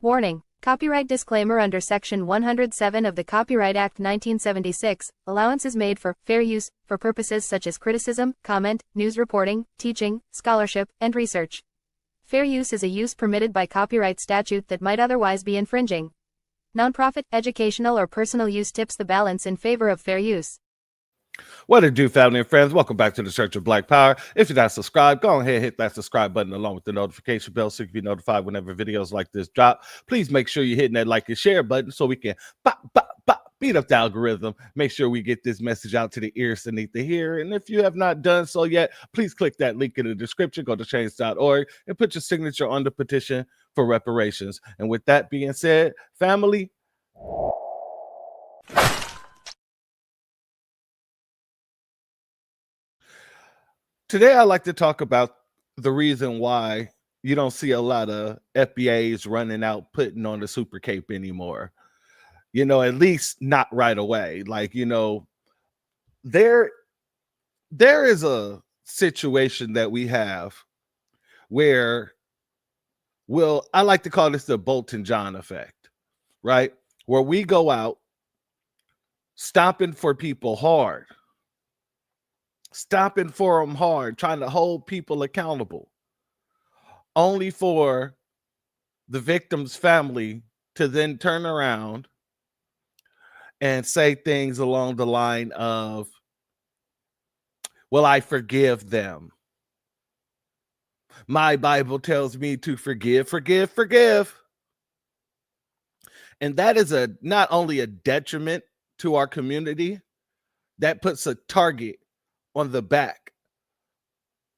Warning: Copyright disclaimer under Section 107 of the Copyright Act 1976, allowance is made for fair use for purposes such as criticism, comment, news reporting, teaching, scholarship, and research. Fair use is a use permitted by copyright statute that might otherwise be infringing. Nonprofit, educational, or personal use tips the balance in favor of fair use. What it do, family and friends? Welcome back to the Church of Black Power. If you're not subscribed, go ahead and hit that subscribe button along with the notification bell so you can be notified whenever videos like this drop. Please make sure you're hitting that like and share button so we can beat up the algorithm. Make sure we get this message out to the ears that need to hear. And if you have not done so yet, please click that link in the description. Go to change.org and put your signature on the petition for reparations. And with that being said, family, today, I'd like to talk about the reason why you don't see a lot of FBAs running out, putting on the super cape anymore. You know, at least not right away. Like, you know, there is a situation that we have where, well, I like to call this the Bolton John effect, right? Where we go out stopping for people hard. Stopping for them hard, trying to hold people accountable, only for the victim's family to then turn around and say things along the line of, well, I forgive them. My Bible tells me to forgive. And that is not only a detriment to our community, that puts a target on the back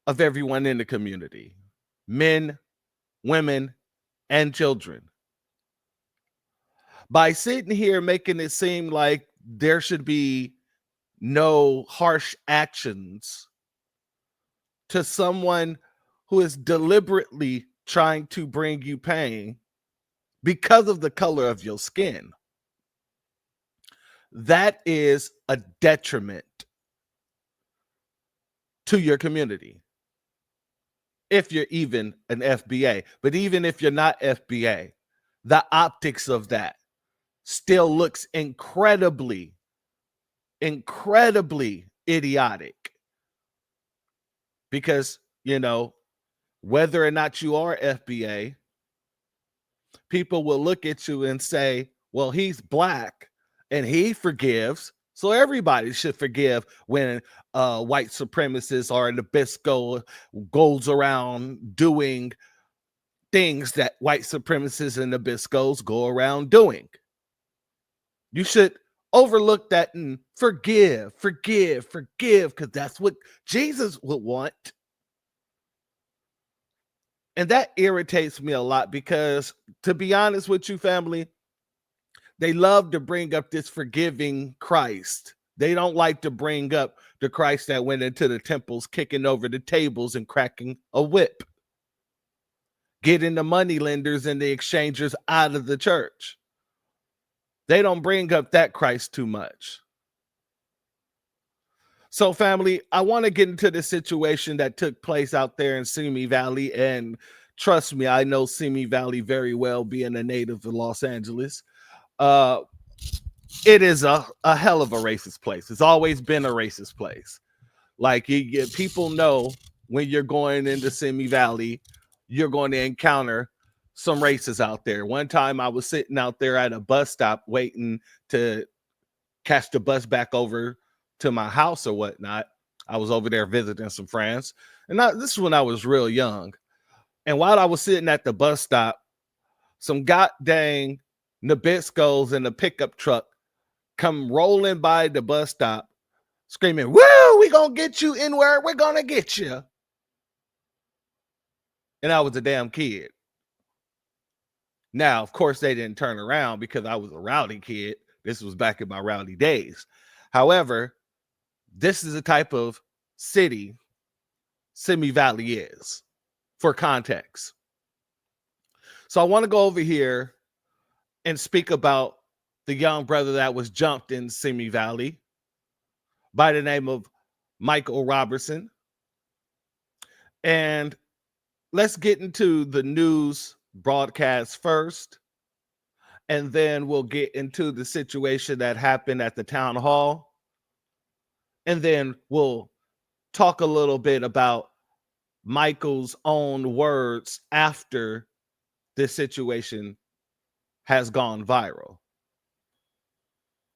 of everyone in the community, men, women, and children. By sitting here making it seem like there should be no harsh actions to someone who is deliberately trying to bring you pain because of the color of your skin, that is a detriment to your community, if you're even an FBA. But even if you're not FBA, the optics of that still looks incredibly idiotic. Because, you know, whether or not you are FBA, people will look at you and say, well, he's black and he forgives, so everybody should forgive when white supremacists or Nabisco goes around doing things that white supremacists and Nabiscos go around doing. You should overlook that and forgive, because that's what Jesus would want. And that irritates me a lot because, to be honest with you, family, they love to bring up this forgiving Christ. They don't like to bring up the Christ that went into the temples, kicking over the tables and cracking a whip, getting the money lenders and the exchangers out of the church. They don't bring up that Christ too much. So, family, I want to get into the situation that took place out there in Simi Valley. And trust me, I know Simi Valley very well, being a native of Los Angeles. It is a hell of a racist place. It's always been a racist place. Like, people know when you're going into Simi Valley, you're going to encounter some racists out there. One time I was sitting out there at a bus stop waiting to catch the bus back over to my house or whatnot. I was over there visiting some friends. And this is when I was real young. And while I was sitting at the bus stop, some goddamn Nabiscos in a pickup truck come rolling by the bus stop screaming, "Woo, we gonna get you, N-word, we're gonna get you." And I was a damn kid. Now, of course, they didn't turn around because I was a rowdy kid. This was back in my rowdy days. However, this is the type of city Simi Valley is, for context. So I want to go over here and speak about the young brother that was jumped in Simi Valley by the name of Michael Robertson. And let's get into the news broadcast first. and then we'll get into the situation that happened at the town hall, and then we'll talk a little bit about Michael's own words after this situation has gone viral.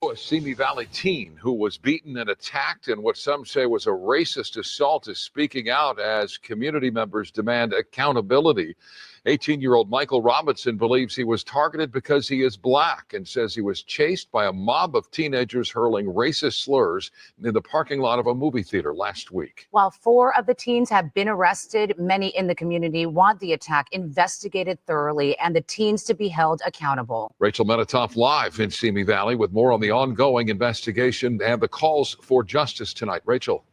A Simi Valley teen who was beaten and attacked in what some say was a racist assault is speaking out as community members demand accountability. 18-year-old Michael Robinson believes he was targeted because he is black and says he was chased by a mob of teenagers hurling racist slurs in the parking lot of a movie theater last week. While 4 of the teens have been arrested, many in the community want the attack investigated thoroughly and the teens to be held accountable. Rachel Menitoff live in Simi Valley with more on the ongoing investigation and the calls for justice tonight. Rachel.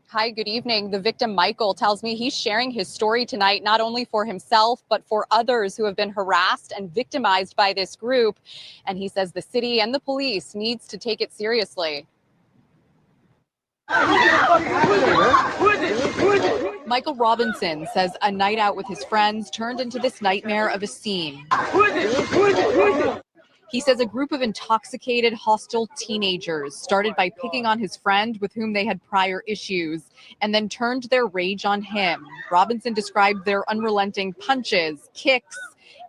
Hi, good evening. The victim, Michael, tells me he's sharing his story tonight, not only for himself, but for others who have been harassed and victimized by this group. And he says the city and the police needs to take it seriously. Michael Robinson says a night out with his friends turned into this nightmare of a scene. He says a group of intoxicated, hostile teenagers started by picking on his friend with whom they had prior issues and then turned their rage on him. Robinson described their unrelenting punches, kicks,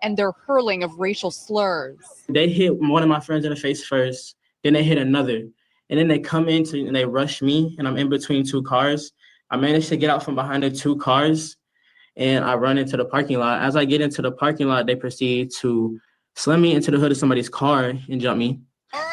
and their hurling of racial slurs. They hit one of my friends in the face first, then they hit another. And then they come in and they rush me, and I'm in between 2 cars. I managed to get out from behind the 2 cars, and I run into the parking lot. As I get into the parking lot, they proceed to slam me into the hood of somebody's car and jump me.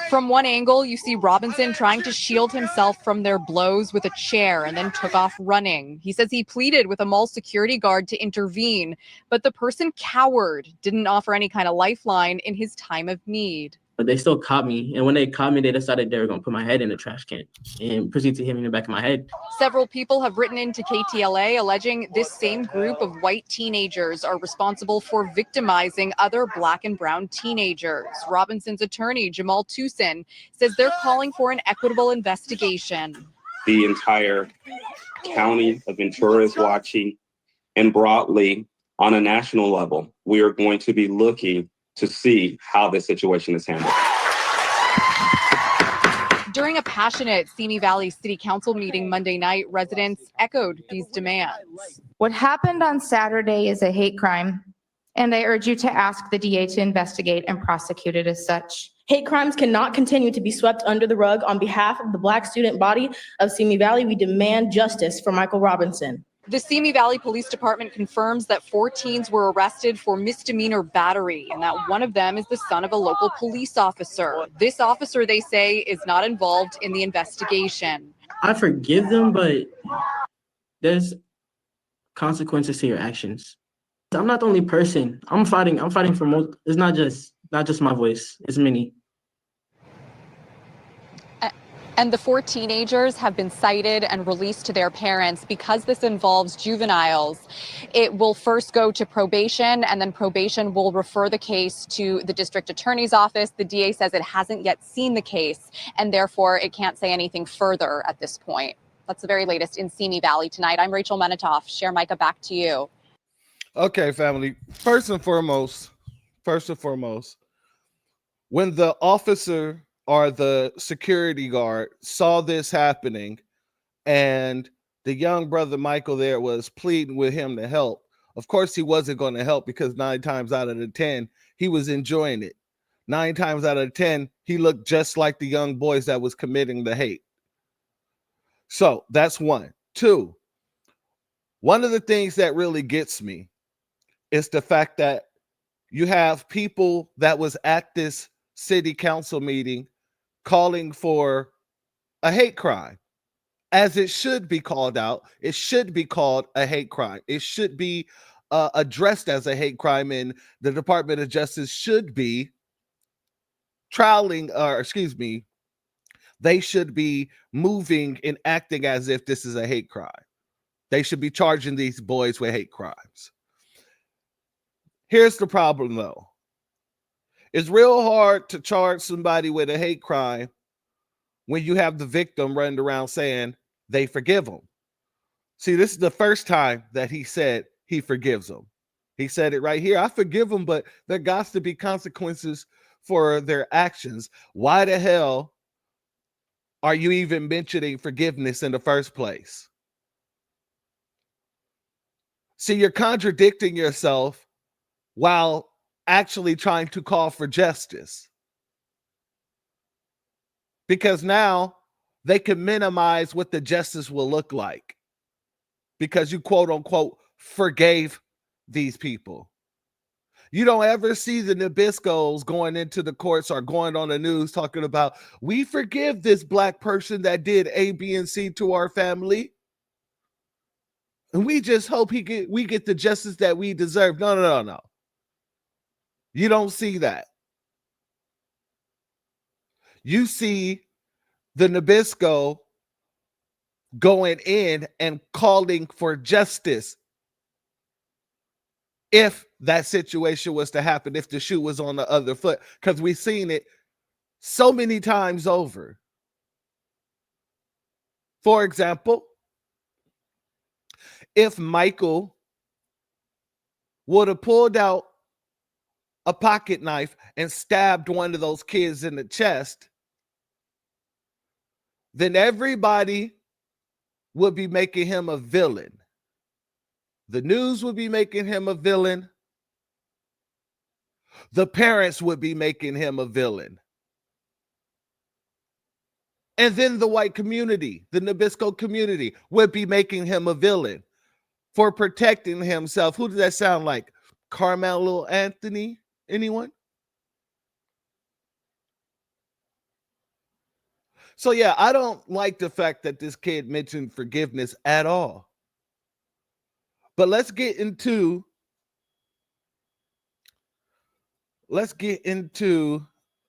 From one angle, you see Robinson trying to shield himself from their blows with a chair and then took off running. He says he pleaded with a mall security guard to intervene, but the person cowered, didn't offer any kind of lifeline in his time of need. But they still caught me. And when they caught me, they decided they were going to put my head in the trash can and proceed to hit me in the back of my head. Several people have written into KTLA alleging this same group of white teenagers are responsible for victimizing other black and brown teenagers. Robinson's attorney, Jamal Tucson, says they're calling for an equitable investigation. The entire county of Ventura is watching, and broadly on a national level, we are going to be looking to see how this situation is handled. During a passionate Simi Valley City Council meeting Monday night, residents echoed these demands. What happened on Saturday is a hate crime, and I urge you to ask the DA to investigate and prosecute it as such. Hate crimes cannot continue to be swept under the rug. On behalf of the Black student body of Simi Valley, we demand justice for Michael Robinson. The Simi Valley Police Department confirms that 4 teens were arrested for misdemeanor battery and that one of them is the son of a local police officer. This officer, they say, is not involved in the investigation. I forgive them, but there's consequences to your actions. I'm not the only person. I'm fighting for most. It's not just my voice. It's many. And the 4 teenagers have been cited and released to their parents. Because this involves juveniles, it will first go to probation, and then probation will refer the case to the district attorney's office. The DA says it hasn't yet seen the case, and therefore it can't say anything further at this point. That's the very latest in Simi Valley tonight. I'm Rachel Menitoff. Share Micah, back to you. Okay, family. First and foremost, when the officer or the security guard saw this happening and the young brother Michael there was pleading with him to help, of course he wasn't going to help, because 9 times out of the 10 he was enjoying it. 9 times out of 10 he looked just like the young boys that was committing the hate. So that's 1. 2, one of the things that really gets me is the fact that you have people that was at this city council meeting calling for a hate crime, as it should be called out. It should be called a hate crime. It should be addressed as a hate crime, and the Department of Justice should be they should be moving and acting as if this is a hate crime. They should be charging these boys with hate crimes. Here's the problem, though. It's real hard to charge somebody with a hate crime when you have the victim running around saying they forgive him. See, this is the first time that he said he forgives them. He said it right here. I forgive them, but there got to be consequences for their actions. Why the hell are you even mentioning forgiveness in the first place? See, you're contradicting yourself while actually trying to call for justice. Because now they can minimize what the justice will look like. Because you quote unquote forgave these people. You don't ever see the Nabiscos going into the courts or going on the news talking about, we forgive this black person that did A, B, and C to our family. And we just hope we get the justice that we deserve. No. You don't see that. You see the Nabisco going in and calling for justice if that situation was to happen, if the shoe was on the other foot, because we've seen it so many times over. For example, if Michael would have pulled out a pocket knife and stabbed one of those kids in the chest, then everybody would be making him a villain. The news would be making him a villain. The parents would be making him a villain. And then the white community, the Nabisco community, would be making him a villain for protecting himself. Who does that sound like? Carmelo Anthony? Anyone? So yeah, I don't like the fact that this kid mentioned forgiveness at all. But let's get into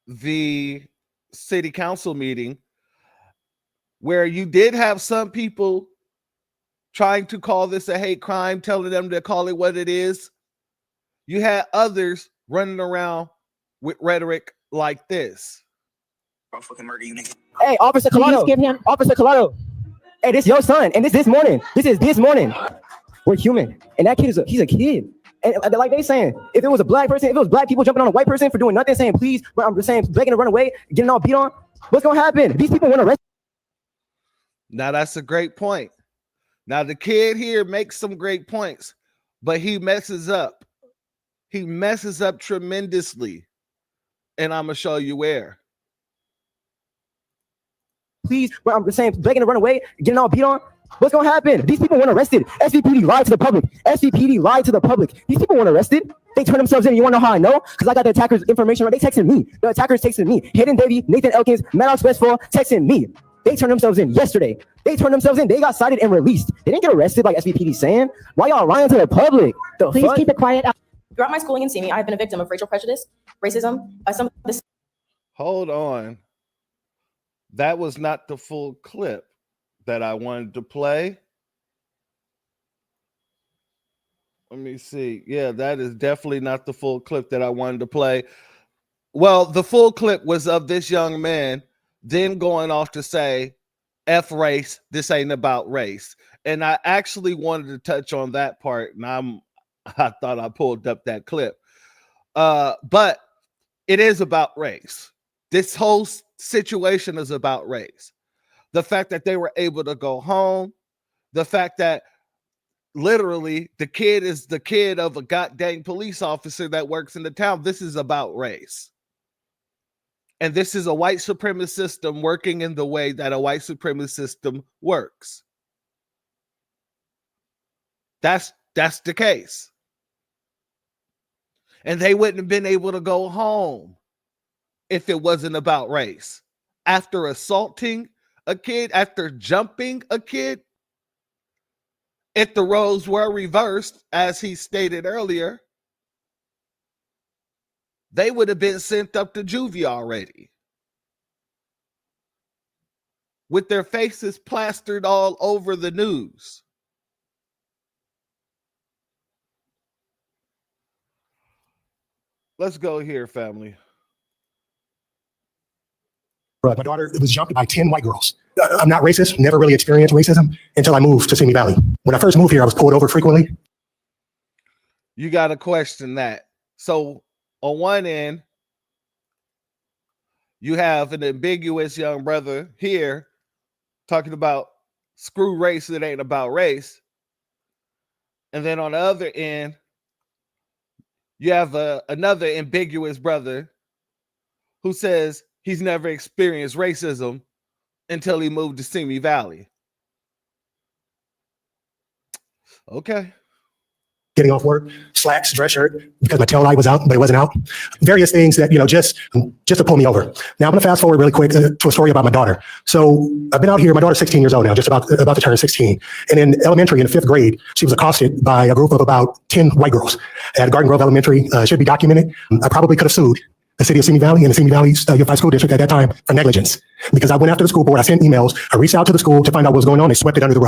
the city council meeting where you did have some people trying to call this a hate crime, telling them to call it what it is. You had others running around with rhetoric like this. Hey, Officer Collado. Give him. Officer Collado. Hey, this your son, and this morning. This is this morning. We're human, and that kid he's a kid. And like they saying, if it was a black person, if it was black people jumping on a white person for doing nothing, saying please, I'm saying begging to run away, getting all beat on, what's gonna happen? These people want to arrest. Now that's a great point. Now the kid here makes some great points, but he messes up. He messes up tremendously, and I'm gonna show you where. Please, I'm saying begging to run away, getting all beat on. What's gonna happen? These people weren't arrested. SVPD lied to the public. SVPD lied to the public. These people weren't arrested. They turned themselves in. You wanna know how I know? Because I got the attackers' information. They texted me. The attackers texted me. Hayden Davey, Nathan Elkins, Maddox Westfall texted me. They turned themselves in yesterday. They turned themselves in. They got cited and released. They didn't get arrested like SVPD saying. Why y'all lying to the public? Please keep it quiet. Throughout my schooling in Simi, I've been a victim of racial prejudice, racism. Hold on. That was not the full clip that I wanted to play. Let me see. Yeah, that is definitely not the full clip that I wanted to play. Well, the full clip was of this young man then going off to say, F race, this ain't about race. And I actually wanted to touch on that part, and I thought I pulled up that clip. But it is about race. This whole situation is about race. The fact that they were able to go home, the fact that literally the kid is the kid of a goddamn police officer that works in the town. This is about race. And this is a white supremacist system working in the way that a white supremacist system works. That's the case. And they wouldn't have been able to go home if it wasn't about race. After assaulting a kid, after jumping a kid, if the roles were reversed, as he stated earlier, they would have been sent up to juvie already, with their faces plastered all over the news. Let's go here, family. My daughter was jumped by 10 white girls. I'm not racist, never really experienced racism until I moved to Simi Valley. When I first moved here, I was pulled over frequently. You got to question that. So on one end, you have an ambiguous young brother here talking about screw race, it ain't about race. And then on the other end, you have another ambiguous brother who says he's never experienced racism until he moved to Simi Valley. Okay. Getting off work, slacks, dress shirt, because my tail light was out, but it wasn't out. Various things that, just to pull me over. Now, I'm going to fast forward really quick to a story about my daughter. So I've been out here. My daughter's 16 years old now, just about to turn 16. And in elementary, in the 5th grade, she was accosted by a group of about 10 white girls at Garden Grove Elementary. Should be documented. I probably could have sued the city of Simi Valley and the Simi Valley Unified School District at that time for negligence, because I went after the school board. I sent emails. I reached out to the school to find out what was going on. They swept it under the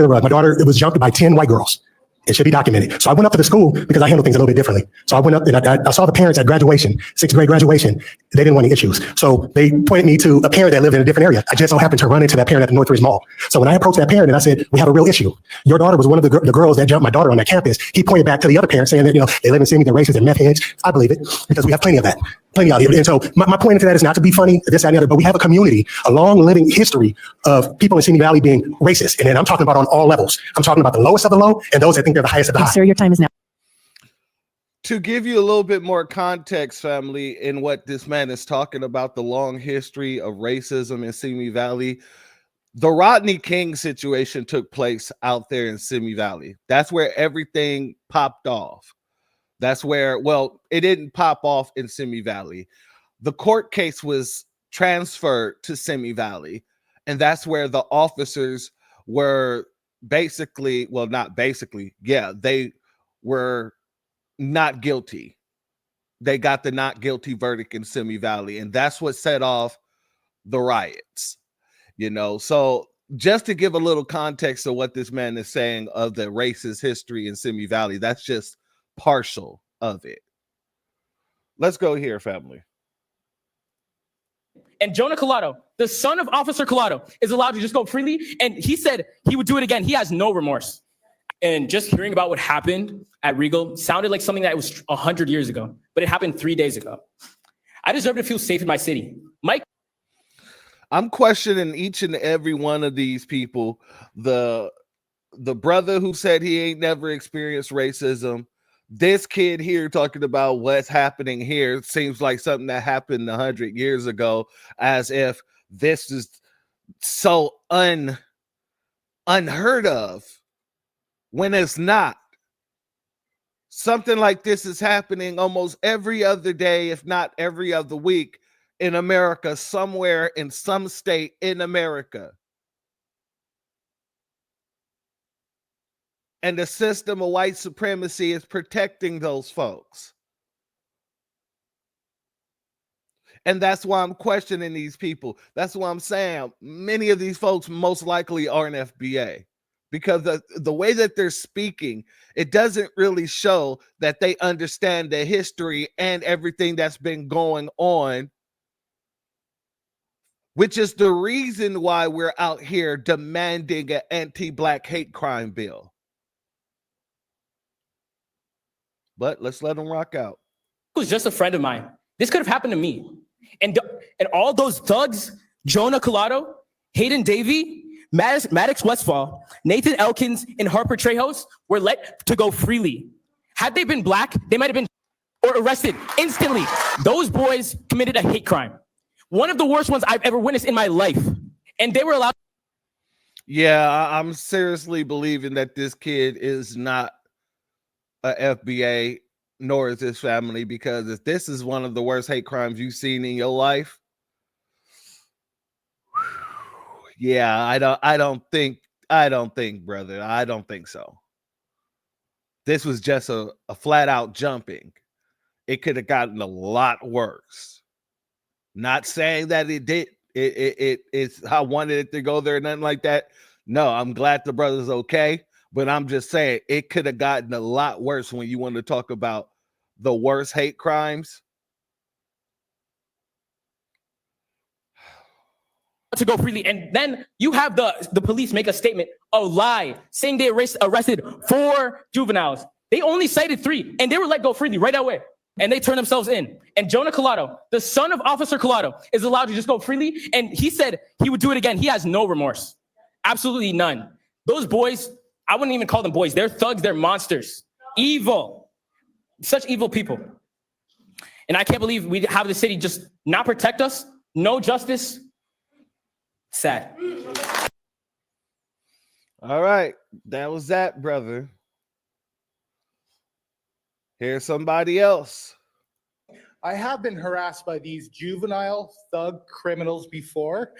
rug. My daughter, it was jumped by 10 white girls. It should be documented. So I went up to the school because I handle things a little bit differently. So I went up and I saw the parents at graduation, 6th grade graduation. They didn't want any issues. So they pointed me to a parent that lived in a different area. I just so happened to run into that parent at the Northridge Mall. So when I approached that parent and I said, we have a real issue. Your daughter was one of the girls that jumped my daughter on that campus. He pointed back to the other parents saying that, they live in Simi, they're racist and meth heads. I believe it because we have plenty of that. Plenty out here. And so my point into that is not to be funny, this, that, and the other, but we have a community, a long living history of people in Simi Valley being racist. And then I'm talking about on all levels. I'm talking about the lowest of the low and those that think they're the highest of the high. Sir, your time is now. To give you a little bit more context, family, in what this man is talking about, the long history of racism in Simi Valley, the Rodney King situation took place out there in Simi Valley. That's where everything popped off. That's where, well, it didn't pop off in Simi Valley. The court case was transferred to Simi Valley, and that's where the officers were basically, well, not basically, yeah, they were not guilty. They got the not guilty verdict in Simi Valley, and that's what set off the riots. So just to give a little context of what this man is saying of the racist history in Simi Valley, that's just partial of it. Let's go here, family. And Jonah Collado, the son of Officer Collado, is allowed to just go freely. And he said he would do it again. He has no remorse. And just hearing about what happened at Regal sounded like something that was 100 years ago, but it happened 3 days ago. I deserve to feel safe in my city. Mike. I'm questioning each and every one of these people. The brother who said he ain't never experienced racism. This kid here talking about what's happening here seems like something that happened 100 years ago, as if this is so unheard of, when it's not. Something like this is happening almost every other day, if not every other week in America, somewhere in some state in America. And the system of white supremacy is protecting those folks. And that's why I'm questioning these people. That's why I'm saying many of these folks most likely aren't FBA, because the way that they're speaking, it doesn't really show that they understand the history and everything that's been going on, which is the reason why we're out here demanding an anti-black hate crime bill. But let's let them rock out. He was just a friend of mine. This could have happened to me. And all those thugs, Jonah Collado, Hayden Davey, Maddox Westfall, Nathan Elkins, and Harper Trejos were let to go freely. Had they been black, they might have been or arrested instantly. Those boys committed a hate crime. One of the worst ones I've ever witnessed in my life. And they were allowed. Yeah, I'm seriously believing that this kid is not a FBA, nor is his family, because if this is one of the worst hate crimes you've seen in your life, yeah, I don't think, brother, I don't think so. This was just a flat out jumping. It could have gotten a lot worse. Not saying that it did. It's I wanted it to go there, nothing like that. No, I'm glad the brother's okay. But I'm just saying it could have gotten a lot worse when you want to talk about the worst hate crimes. To go freely. And then you have the police make a statement, a lie, saying they arrested 4 juveniles. They only cited 3, and they were let go freely right away. And they turned themselves in. And Jonah Collado, the son of Officer Collado, is allowed to just go freely. And he said he would do it again. He has no remorse. Absolutely none. Those boys, I wouldn't even call them boys. They're thugs. They're monsters. Evil. Such evil people. And I can't believe we have the city just not protect us. No justice. Sad. All right. That was that, brother. Here's somebody else. I have been harassed by these juvenile thug criminals before.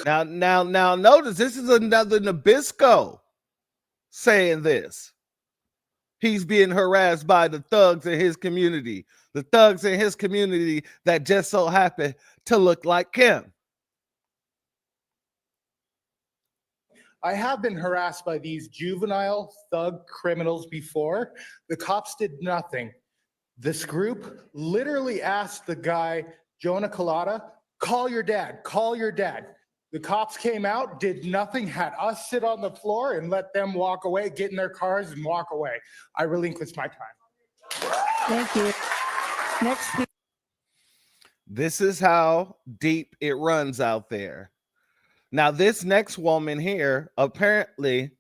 Now, notice this is another Nabisco saying this. He's being harassed by the thugs in his community. The thugs in his community that just so happen to look like him. I have been harassed by these juvenile thug criminals before. The cops did nothing. This group literally asked the guy, Jonah Collada, call your dad, call your dad. The cops came out, did nothing, had us sit on the floor and let them walk away, get in their cars and walk away. I relinquish my time. Thank you. Next. This is how deep it runs out there. Now, this next woman here, apparently,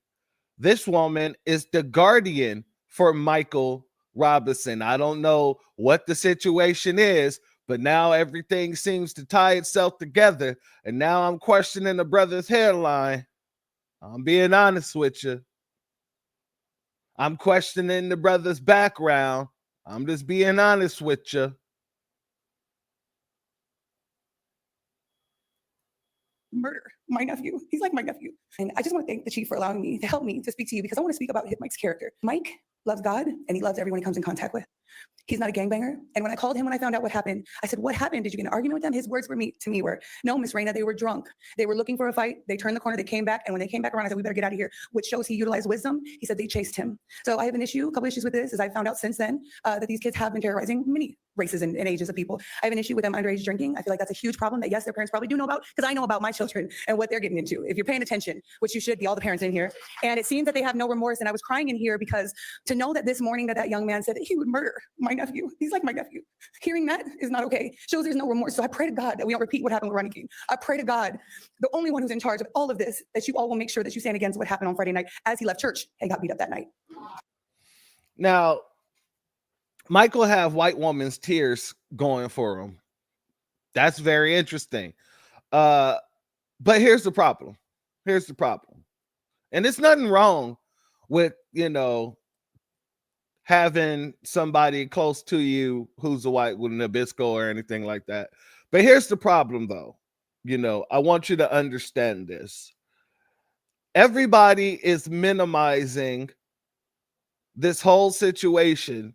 this woman is the guardian for Michael Robinson. I don't know what the situation is, but now everything seems to tie itself together. And now I'm questioning the brother's hairline. I'm being honest with you. I'm questioning the brother's background. I'm just being honest with you. Murder my nephew. He's like my nephew. And I just want to thank the chief for allowing me to help me to speak to you because I want to speak about Mike's character. Mike loves God and he loves everyone he comes in contact with. He's not a gangbanger. And when I called him, when I found out what happened, I said, what happened? Did you get in an argument with them? His words to me were, no, Miss Raina, they were drunk. They were looking for a fight. They turned the corner. They came back. And when they came back around, I said, we better get out of here, which shows he utilized wisdom. He said they chased him. So I have a couple issues with this, as I found out since then that these kids have been terrorizing many races and ages of people. I have an issue with them underage drinking. I feel like that's a huge problem that, yes, their parents probably do know about because I know about my children and what they're getting into. If you're paying attention, which you should be, all the parents in here. And it seems that they have no remorse. And I was crying in here because to know that this morning that young man said that he would murder my nephew. He's like my nephew. Hearing that is not okay. Shows there's no remorse. So I pray to God that we don't repeat what happened with Ronnie King. I pray to God, the only one who's in charge of all of this, that you all will make sure that you stand against what happened on Friday night as he left church and got beat up that night. Now, Michael have white woman's tears going for him. That's very interesting. But here's the problem. Here's the problem. And there's nothing wrong with, having somebody close to you who's a white with Nabisco or anything like that. But here's the problem, though. I want you to understand this. Everybody is minimizing this whole situation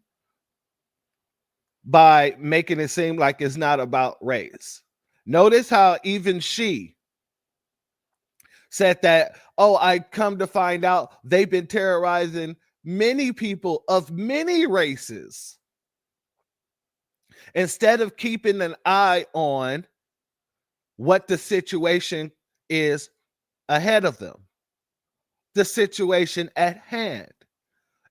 by making it seem like it's not about race. Notice how even she said that, oh, I come to find out they've been terrorizing many people of many races, instead of keeping an eye on what the situation is ahead of them, the situation at hand.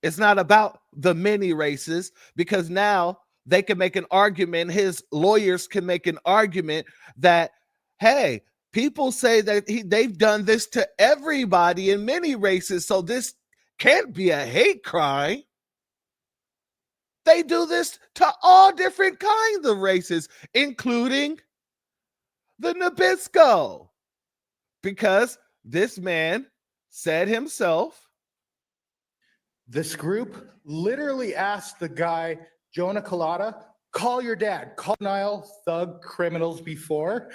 It's not about the many races, because now they can make an argument, his lawyers can make an argument that, hey, people say that they've done this to everybody in many races, so this can't be a hate crime. They do this to all different kinds of races, including the Nabisco, because this man said himself. This group literally asked the guy, Jonah Collada, call your dad, call Nile thug criminals before.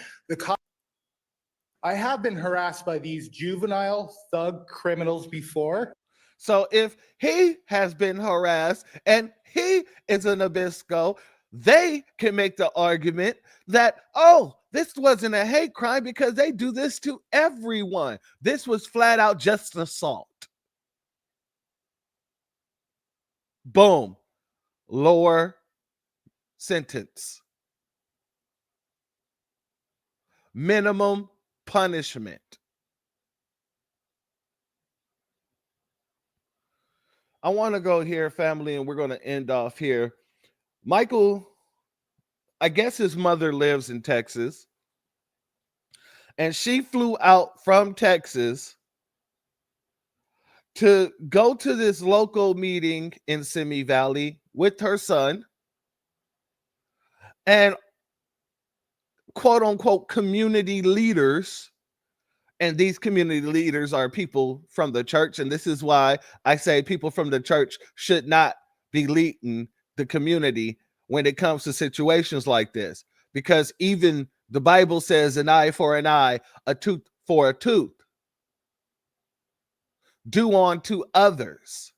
I have been harassed by these juvenile thug criminals before. So if he has been harassed and he is a Nabisco, they can make the argument that, oh, this wasn't a hate crime because they do this to everyone. This was flat out just assault. Boom. Lower sentence. Minimum punishment. I want to go here, family, and we're going to end off here. Michael, I guess his mother lives in Texas, and she flew out from Texas to go to this local meeting in Simi Valley with her son and quote unquote community leaders. And these community leaders are people from the church. And this is why I say people from the church should not be leading the community when it comes to situations like this. Because even the Bible says an eye for an eye, a tooth for a tooth. Do unto others.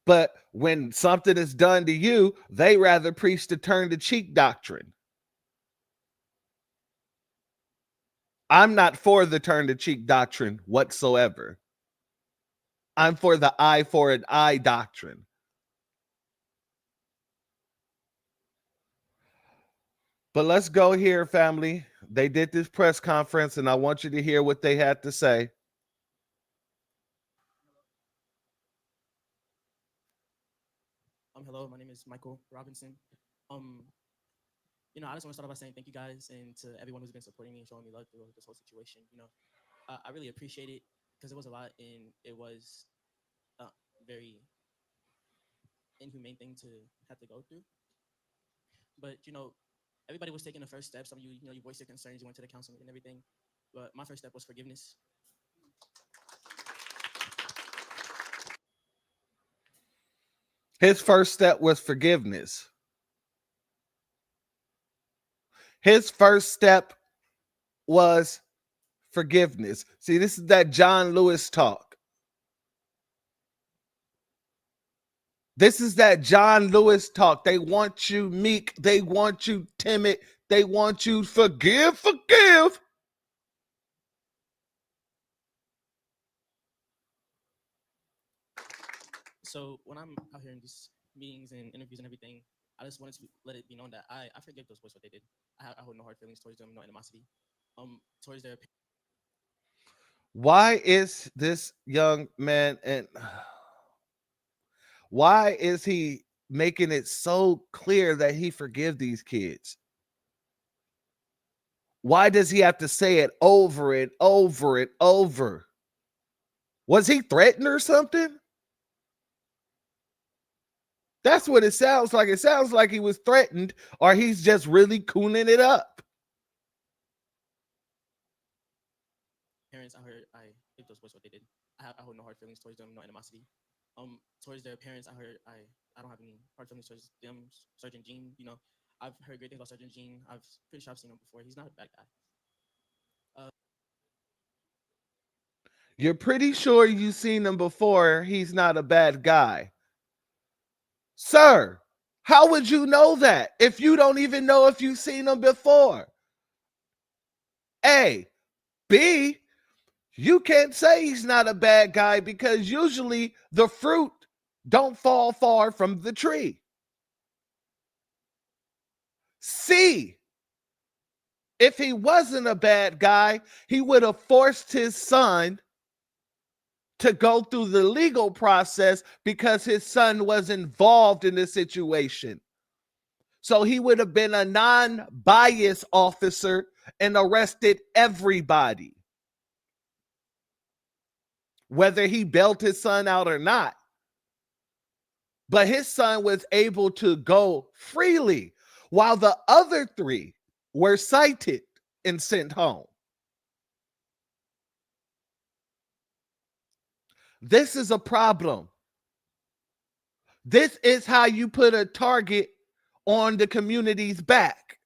But when something is done to you, they rather preach the turn the cheek doctrine. I'm not for the turn the cheek doctrine whatsoever. I'm for the eye for an eye doctrine. But let's go here, family. They did this press conference, and I want you to hear what they had to say. Hello, my name is Michael Robinson. I just want to start off by saying thank you guys and to everyone who's been supporting me and showing me love through this whole situation. I really appreciate it because it was a lot and it was a very inhumane thing to have to go through. But everybody was taking the first step. Some of you, you voiced your concerns, you went to the council and everything. But my first step was forgiveness. His first step was forgiveness. His first step was forgiveness. See, this is that John Lewis talk. This is that John Lewis talk. They want you meek. They want you timid. They want you forgive. So when I'm out here in these meetings and interviews and everything, I just wanted to let it be known that I forgive those boys what they did. I hold no hard feelings towards them, no animosity. Towards their. Why is this young man and why is he making it so clear that he forgive these kids? Why does he have to say it over and over and over? Was he threatened or something? That's what it sounds like. It sounds like he was threatened or he's just really cooning it up. Parents, I forgive those boys what they did. I hold no hard feelings towards them, no animosity. Towards their parents, I don't have any hard feelings towards them. Sergeant Jean, I've heard great things about Sergeant Jean. Pretty sure I've seen him before. He's not a bad guy. You're pretty sure you've seen him before. He's not a bad guy. Sir, how would you know that if you don't even know if you've seen him before? A. B. You can't say he's not a bad guy because usually the fruit don't fall far from the tree. C. If he wasn't a bad guy, he would have forced his son to go through the legal process because his son was involved in the situation. So he would have been a non-biased officer and arrested everybody, whether he bailed his son out or not. But his son was able to go freely while the other three were cited and sent home. This is a problem. This is how you put a target on the community's back.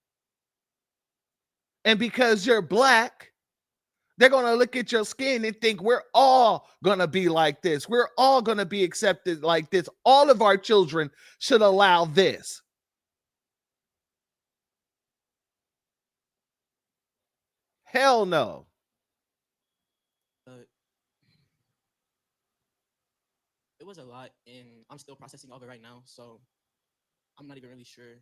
And because you're black, they're going to look at your skin and think we're all going to be like this. We're all going to be accepted like this. All of our children should allow this. Hell no. It was a lot, and I'm still processing all of it right now, so I'm not even really sure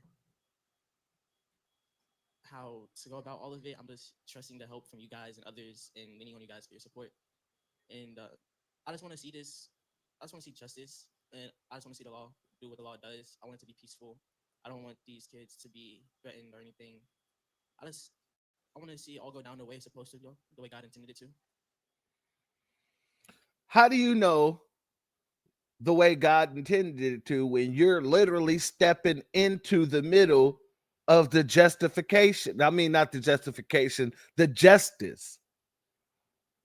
how to go about all of it. I'm just trusting the help from you guys and others and leaning on you guys for your support. And I just want to see this I just want to see justice, and I just want to see the law do what the law does. I want it to be peaceful. I don't want these kids to be threatened or anything. I want to see it all go down the way it's supposed to go, the way God intended it to. How do you know the way God intended it to when you're literally stepping into the middle of the justification? I mean, not the justification, the justice.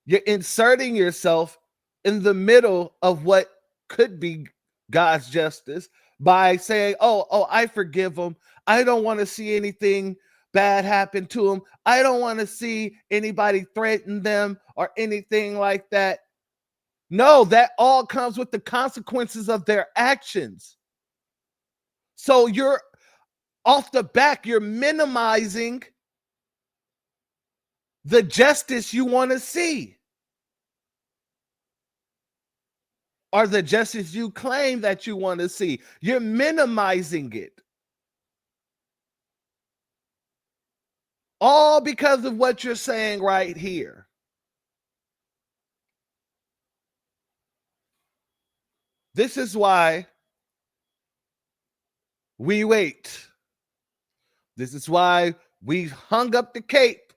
You're inserting yourself in the middle of what could be God's justice by saying, oh, I forgive them. I don't want to see anything bad happen to them. I don't want to see anybody threaten them or anything like that. No, that all comes with the consequences of their actions. So you're off the back, you're minimizing the justice you want to see, or the justice you claim that you want to see. You're minimizing it. All because of what you're saying right here. This is why we wait. This is why we hung up the cape.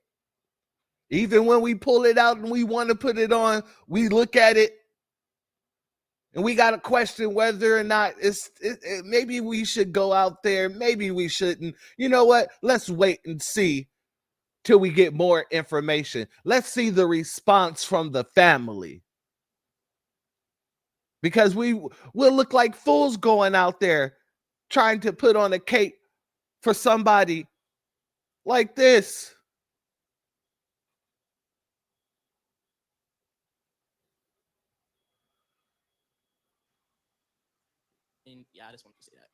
Even when we pull it out and we want to put it on, we look at it and we got to question whether or not maybe we should go out there. Maybe we shouldn't. You know what? Let's wait and see till we get more information. Let's see the response from the family. Because we'll look like fools going out there trying to put on a cape for somebody like this. And yeah, I just wanted to say that.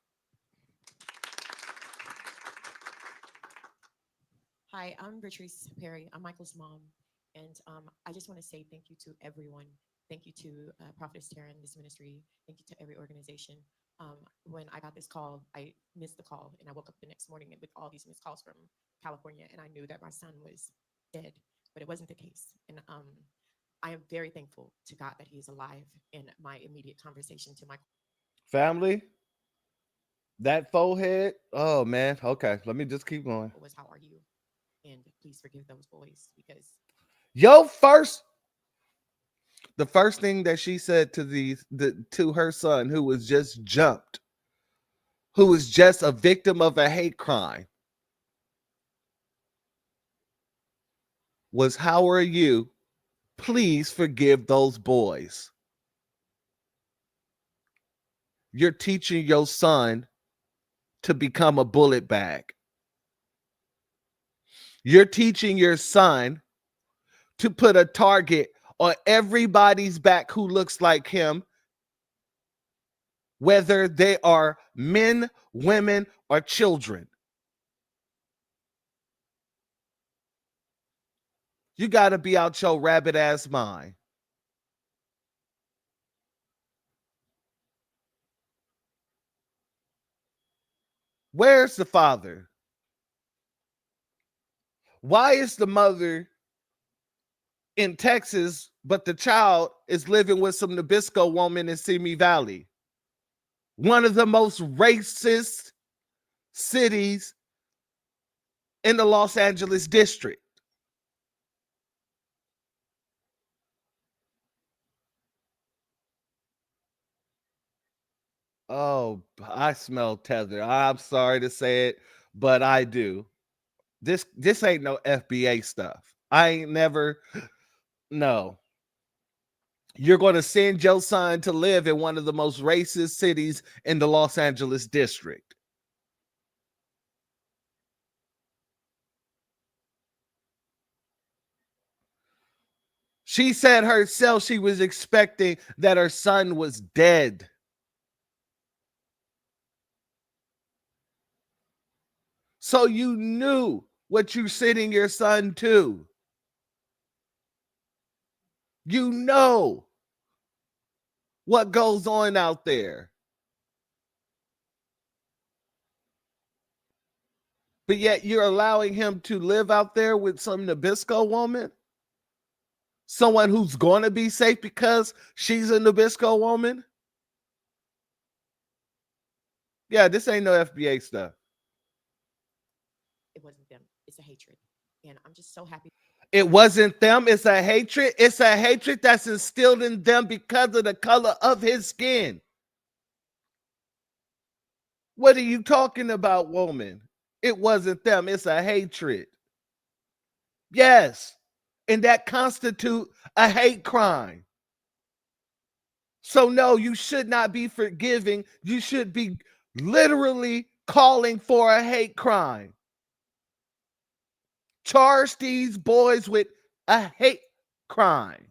Hi, I'm Patrice Perry. I'm Michael's mom. And I just want to say thank you to everyone. Thank you to Prophetess Taryn, this ministry. Thank you to every organization. When I got this call, I missed the call, and I woke up the next morning with all these missed calls from California, and I knew that my son was dead, but it wasn't the case. And I am very thankful to God that he is alive. And my immediate conversation to my Family, that forehead. Oh man. Okay, let me just keep going. was, how are you? And please forgive those boys, because the first thing that she said to her son, who was just jumped, who was just a victim of a hate crime, was, how are you? Please forgive those boys. You're teaching your son to become a bullet bag. You're teaching your son to put a target on everybody's back who looks like him, whether they are men, women, or children. You got to be out your rabbit ass mind. Where's the father? Why is the mother in Texas, but the child is living with some Nabisco woman in Simi Valley? One of the most racist cities in the Los Angeles district. Oh, I smell tether. I'm sorry to say it, but I do. This ain't no FBA stuff. I ain't never. No. You're going to send your son to live in one of the most racist cities in the Los Angeles district. She said herself she was expecting that her son was dead. So you knew what you're sending your son to. You know what goes on out there. But yet you're allowing him to live out there with some Nabisco woman? Someone who's going to be safe because she's a Nabisco woman? Yeah, this ain't no FBA stuff. It wasn't them. It's a hatred. And I'm just so happy. It wasn't them. It's a hatred. It's a hatred that's instilled in them because of the color of his skin. What are you talking about, woman? It wasn't them. It's a hatred. Yes. And that constitutes a hate crime. So no, you should not be forgiving. You should be literally calling for a hate crime. Charge these boys with a hate crime.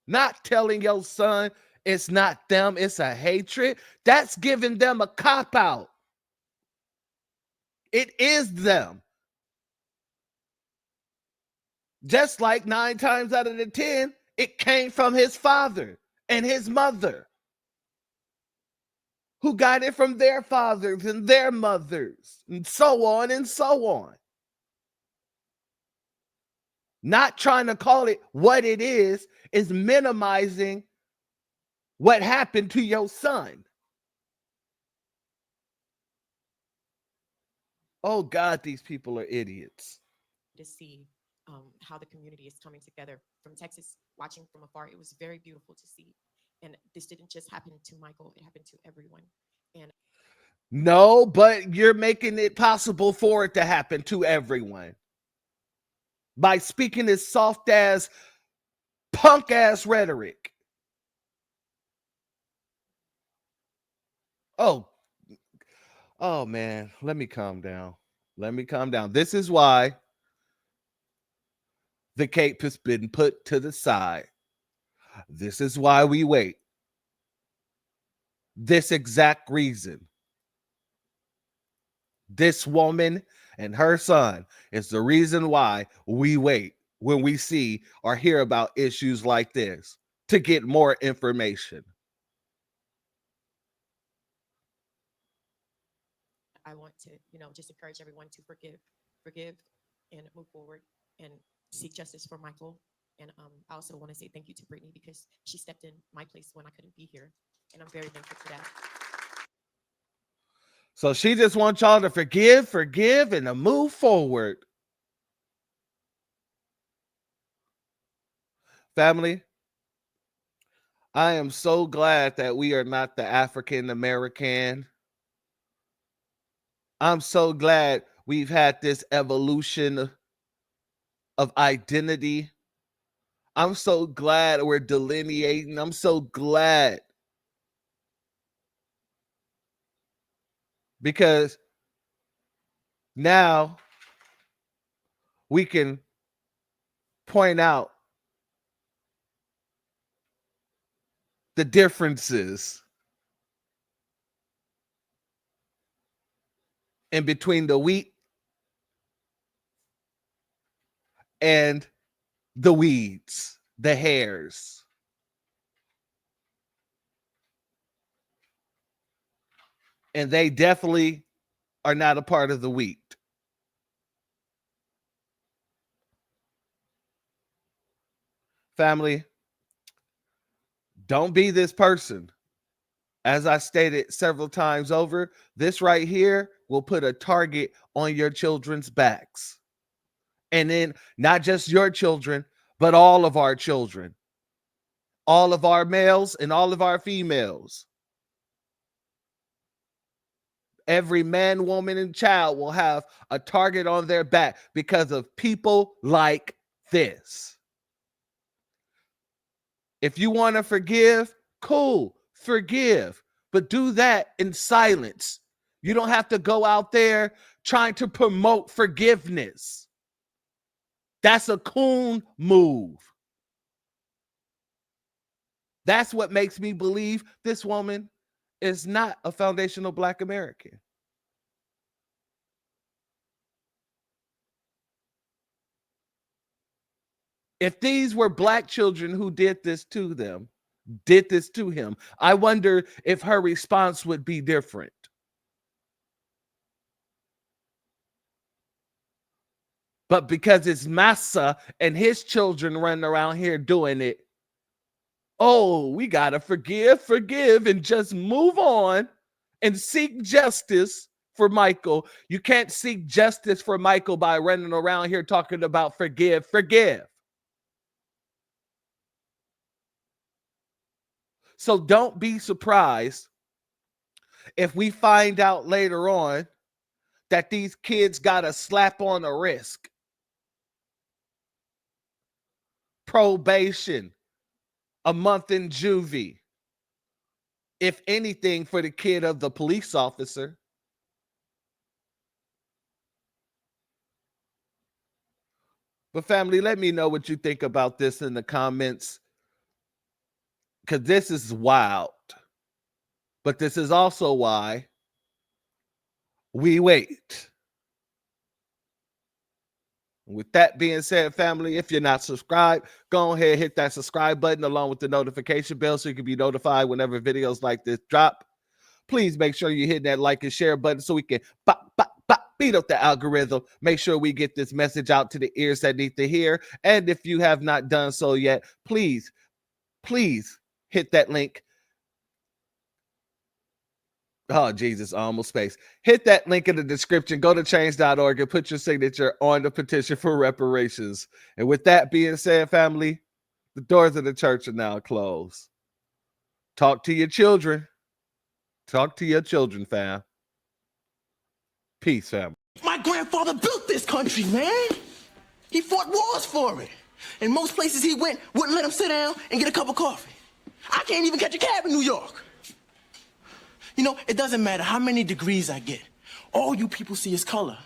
Not telling your son it's not them, it's a hatred. That's giving them a cop-out. It is them. Just like 9 times out of the 10, it came from his father and his mother, who got it from their fathers and their mothers, and so on and so on. Not trying to call it what it is minimizing what happened to your son. Oh God, these people are idiots. To see how the community is coming together. From Texas, watching from afar, it was very beautiful to see. And this didn't just happen to Michael, it happened to everyone. And no, but you're making it possible for it to happen to everyone by speaking this soft ass, punk ass rhetoric. Oh man, let me calm down. Let me calm down. This is why the cape has been put to the side. This is why we wait. This exact reason. This woman and her son is the reason why we wait when we see or hear about issues like this to get more information. I want to, just encourage everyone to forgive and move forward and seek justice for Michael. And I also want to say thank you to Brittany because she stepped in my place when I couldn't be here. And I'm very thankful for that. So she just wants y'all to forgive, and to move forward. Family, I am so glad that we are not the African American. I'm so glad we've had this evolution of identity. I'm so glad we're delineating. I'm so glad. Because now we can point out the differences in between the wheat and the weeds, the hairs. And they definitely are not a part of the wheat. Family, don't be this person. As I stated several times over, this right here will put a target on your children's backs. And then not just your children, but all of our children, all of our males and all of our females. Every man, woman, and child will have a target on their back because of people like this. If you want to forgive, cool, forgive, but do that in silence. You don't have to go out there trying to promote forgiveness. That's a coon move. That's what makes me believe this woman is not a foundational Black American. If these were Black children who did this to him, I wonder if her response would be different. But because it's Massa and his children running around here doing it, Oh, we got to forgive, and just move on and seek justice for Michael. You can't seek justice for Michael by running around here talking about forgive. So don't be surprised if we find out later on that these kids got a slap on the wrist, probation, a month in juvie, if anything, for the kid of the police officer. But family, let me know what you think about this in the comments, because this is wild. But this is also why we wait. With that being said, family, if you're not subscribed, go ahead, hit that subscribe button along with the notification bell so you can be notified whenever videos like this drop. Please make sure you hit that like and share button so we can beat up the algorithm. Make sure we get this message out to the ears that need to hear. And if you have not done so yet, please hit that link. Oh, Jesus, I almost spaced. Hit that link in the description. Go to change.org and put your signature on the petition for reparations. And with that being said, family, the doors of the church are now closed. Talk to your children. Talk to your children, fam. Peace, fam. My grandfather built this country, man. He fought wars for it. And most places he went wouldn't let him sit down and get a cup of coffee. I can't even catch a cab in New York. You know, it doesn't matter how many degrees I get. All you people see is color.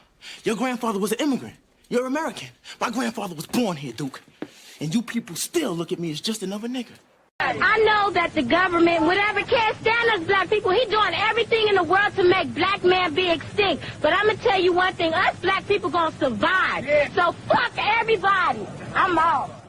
Your grandfather was an immigrant. You're American. My grandfather was born here, Duke. And you people still look at me as just another nigger. I know that the government, whatever, can't stand us black people. He's doing everything in the world to make black man be extinct. But I'm going to tell you one thing. Us black people going to survive. So fuck everybody. I'm out.